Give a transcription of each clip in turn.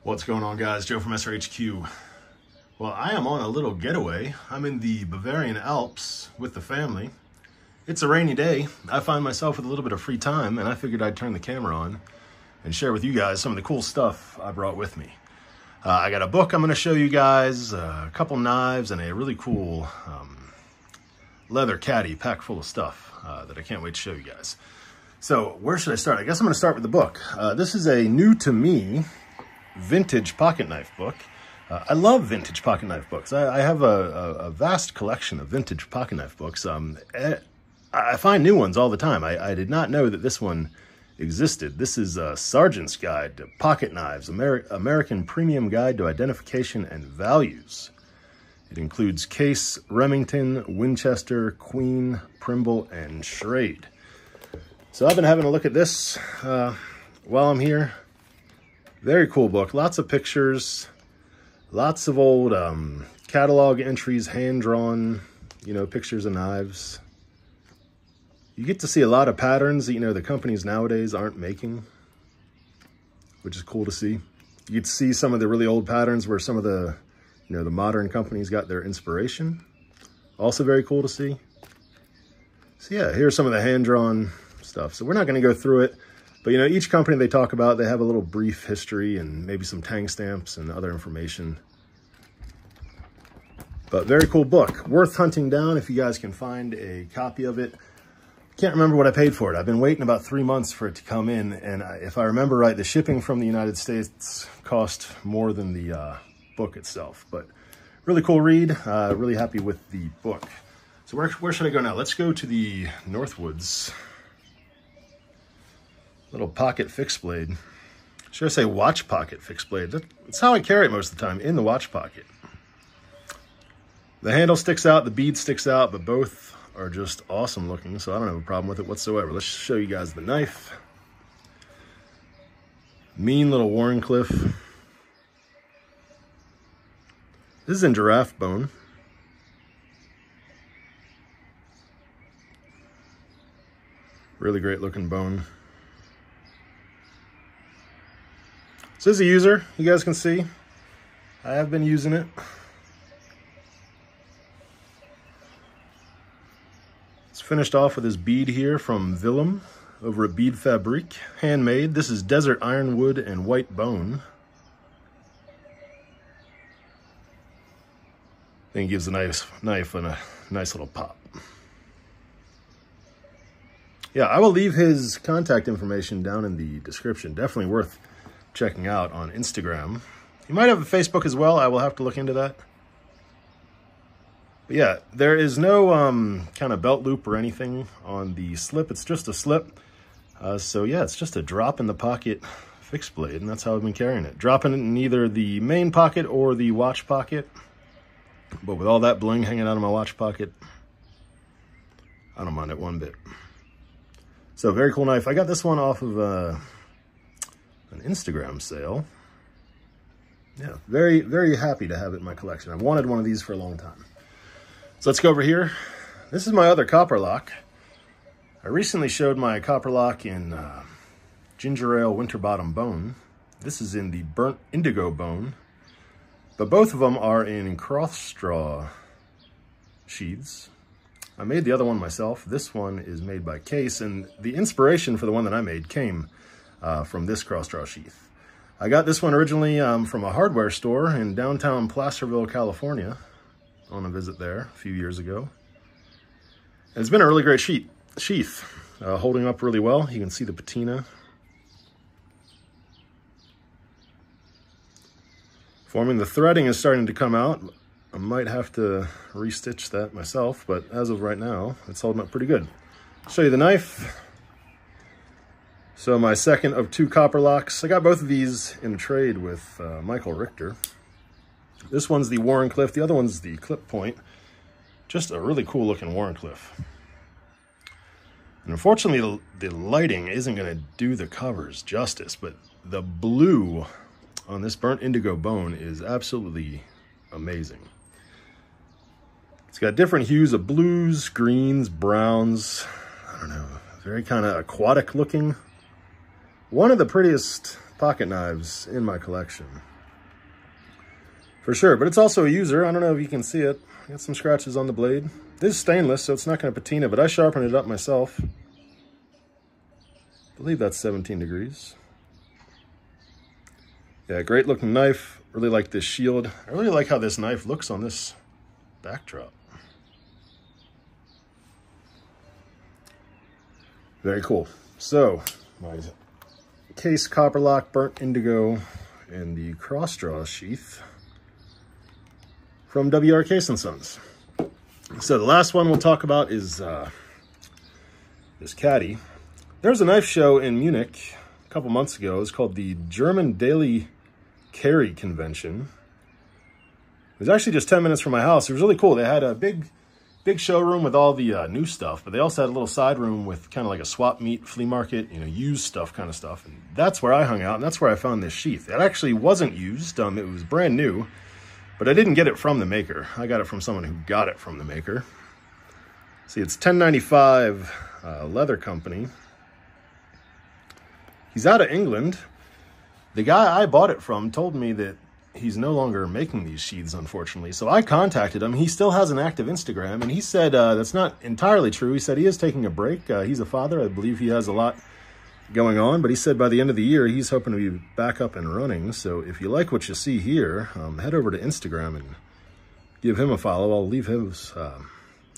What's going on, guys? Joe from SRHQ. Well, I am on a little getaway. I'm in the Bavarian Alps with the family. It's a rainy day. I find myself with a little bit of free time, and I figured I'd turn the camera on and share with you guys some of the cool stuff I brought with me. I got a book I'm going to show you guys, a couple knives, and a really cool leather caddy packed full of stuff that I can't wait to show you guys. So where should I start? I guess I'm going to start with the book. This is a new to me vintage pocket knife book. I love vintage pocket knife books. I have a vast collection of vintage pocket knife books. I find new ones all the time. I did not know that this one existed. This is Sargent's Guide to Pocket Knives, American Premium Guide to Identification and Values. It includes Case, Remington, Winchester, Queen, Primble, and Schrade. So I've been having a look at this while I'm here. Very cool book. Lots of pictures, lots of old catalog entries, hand-drawn, pictures of knives. You get to see a lot of patterns that, the companies nowadays aren't making, which is cool to see. You get to see some of the really old patterns where some of the, the modern companies got their inspiration. Also very cool to see. So yeah, here's some of the hand-drawn stuff. So we're not going to go through it, but each company they talk about, they have a little brief history and maybe some tang stamps and other information. But very cool book, worth hunting down if you guys can find a copy of it. Can't remember what I paid for it. I've been waiting about 3 months for it to come in, and if I remember right, the shipping from the United States cost more than the book itself. But really cool read. Really happy with the book. So where should I go now? Let's go to the Northwoods. Little pocket fixed blade. Should I say watch pocket fixed blade? That's how I carry it most of the time, in the watch pocket. The handle sticks out, the bead sticks out, but both are just awesome looking, so I don't have a problem with it whatsoever. Let's show you guys the knife. Mean little Wharncliffe. This is in giraffe bone. Really great looking bone. So this is a user, you guys can see. I have been using it. It's finished off with this bead here from Willem over at Bead Fabrique. Handmade. This is desert ironwood and white bone. I think it gives the knife a nice little pop. Yeah, I will leave his contact information down in the description. Definitely worth checking out on Instagram. He might have a Facebook as well. I will have to look into that. But yeah, there is no kind of belt loop or anything on the slip. It's just a slip. So yeah, it's just a drop in the pocket fixed blade, and that's how I've been carrying it. Dropping it in either the main pocket or the watch pocket. But with all that bling hanging out of my watch pocket, I don't mind it one bit. So very cool knife. I got this one off of an Instagram sale. Yeah, very, very happy to have it in my collection. I've wanted one of these for a long time. So let's go over here. This is my other Copperlock. I recently showed my Copperlock in ginger ale winterbottom bone. This is in the burnt indigo bone, but both of them are in cross straw sheaths. I made the other one myself. This one is made by Case, and the inspiration for the one that I made came from this cross straw sheath. I got this one originally from a hardware store in downtown Placerville, California, on a visit there a few years ago. And it's been a really great sheath, holding up really well. You can see the patina. Forming, the threading is starting to come out. I might have to restitch that myself, but as of right now, it's holding up pretty good. I'll show you the knife. So my second of 2 Copperlocks. I got both of these in a trade with Michael Richter. This one's the Wharncliffe, the other one's the clip point. Just a really cool looking Wharncliffe. And unfortunately, the lighting isn't going to do the covers justice, but the blue on this burnt indigo bone is absolutely amazing. It's got different hues of blues, greens, browns. I don't know, very kind of aquatic looking. One of the prettiest pocket knives in my collection. for sure. But it's also a user. I don't know if you can see it. Got some scratches on the blade. This is stainless, so it's not going to patina, but I sharpened it up myself. I believe that's 17 degrees. Yeah, great looking knife. Really like this shield. I really like how this knife looks on this backdrop. Very cool. So, my case Copperlock, burnt indigo, and the cross draw sheath from WRK & Sons. So the last one we'll talk about is this caddy. There was a knife show in Munich a couple months ago. It was called the German Daily Carry Convention. It was actually just 10 minutes from my house. It was really cool. They had a big showroom with all the new stuff, but they also had a little side room with kind of like a swap meet, flea market, you know, used stuff kind of stuff. And that's where I hung out, and that's where I found this sheath. It actually wasn't used. It was brand new, but I didn't get it from the maker. I got it from someone who got it from the maker. See, it's 1095 leather company. He's out of England. The guy I bought it from told me that he's no longer making these sheaths, unfortunately. So I contacted him. He still has an active Instagram, and he said that's not entirely true. He said he is taking a break. He's a father. I believe he has a lot going on, but he said by the end of the year, he's hoping to be back up and running. So if you like what you see here, head over to Instagram and give him a follow. I'll leave his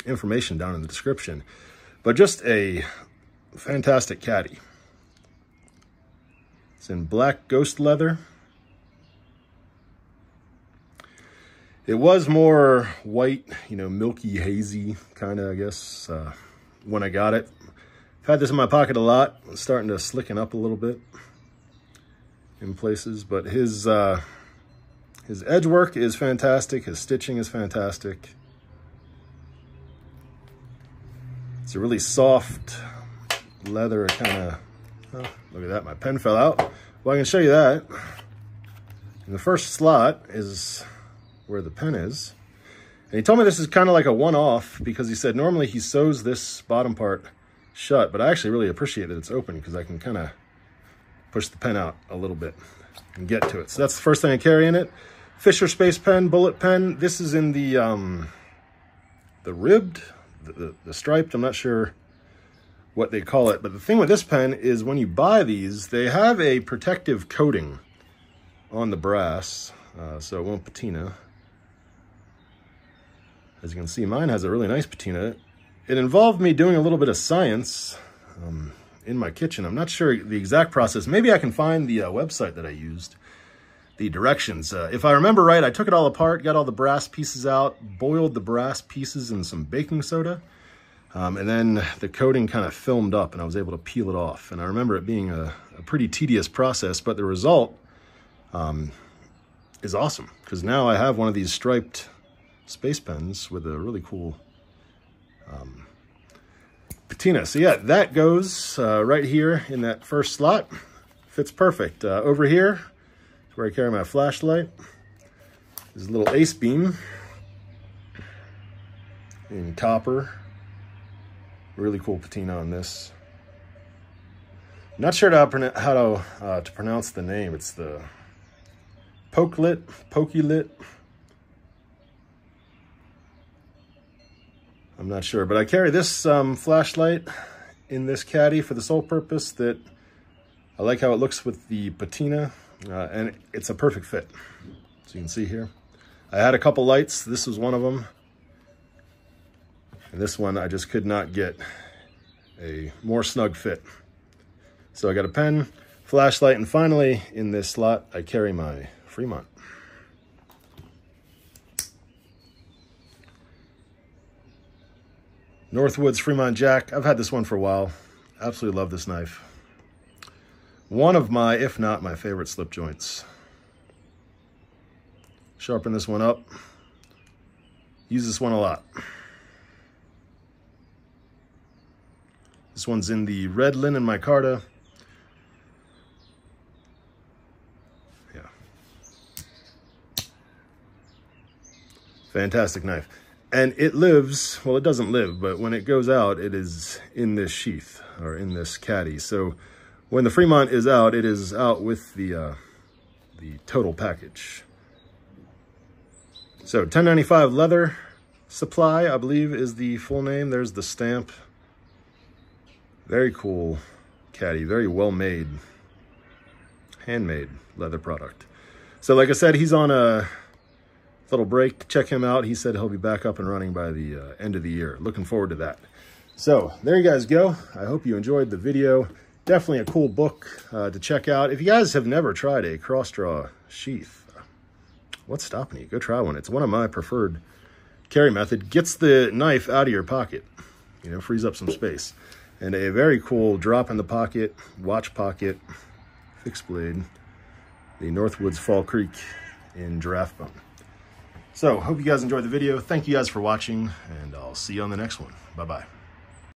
information down in the description. But just a fantastic caddy. It's in black ghost leather. It was more white, you know, milky, hazy kind of, I guess, when I got it. I've had this in my pocket a lot. It's starting to slicken up a little bit in places, but his edge work is fantastic. His stitching is fantastic. It's a really soft leather kind of, oh, look at that, my pen fell out. Well, I can show you that. And the first slot is where the pen is. And he told me this is kind of like a one-off because he said normally he sews this bottom part shut, but I actually really appreciate that it's open because I can kind of push the pen out a little bit and get to it. So that's the first thing I carry in it. Fisher Space Pen, bullet pen. This is in the ribbed, the striped. I'm not sure what they call it, but the thing with this pen is when you buy these, they have a protective coating on the brass, so it won't patina. As you can see, mine has a really nice patina. It involved me doing a little bit of science in my kitchen. I'm not sure the exact process. Maybe I can find the website that I used, the directions. If I remember right, I took it all apart, got all the brass pieces out, boiled the brass pieces in some baking soda, and then the coating kind of filmed up and I was able to peel it off. And I remember it being a pretty tedious process, but the result is awesome because now I have one of these striped space pens with a really cool patina. So yeah, that goes right here in that first slot. Fits perfect. Over here is where I carry my flashlight. There's a little ace beam in copper. Really cool patina on this. Not sure how to pronounce the name. It's the Pokelit. I'm not sure, but I carry this flashlight in this caddy for the sole purpose that I like how it looks with the patina, and it's a perfect fit. So you can see here. I had a couple lights. This was one of them. And this one, I just could not get a more snug fit. So I got a pen, flashlight, and finally, in this slot, I carry my Fremont. Northwoods Fremont Jack. I've had this one for a while. Absolutely love this knife. One of my, if not my favorite slip joints. Sharpen this one up. Use this one a lot. This one's in the red linen micarta. Yeah. Fantastic knife. And it lives, well, it doesn't live, but when it goes out, it is in this sheath, or in this caddy. So when the Fremont is out, it is out with the total package. So 1095 leather supply, I believe is the full name. There's the stamp. Very cool caddy, very well made, handmade leather product. So like I said, he's on a little break. Check him out. He said he'll be back up and running by the end of the year. Looking forward to that. So there you guys go. I hope you enjoyed the video. Definitely a cool book to check out. If you guys have never tried a cross draw sheath, what's stopping you? Go try one. It's one of my preferred carry method. Gets the knife out of your pocket, you know, frees up some space. And a very cool drop in the pocket, watch pocket, fixed blade, the Northwoods Fall Creek in giraffe bone. So hope you guys enjoyed the video. Thank you guys for watching, and I'll see you on the next one. Bye-bye.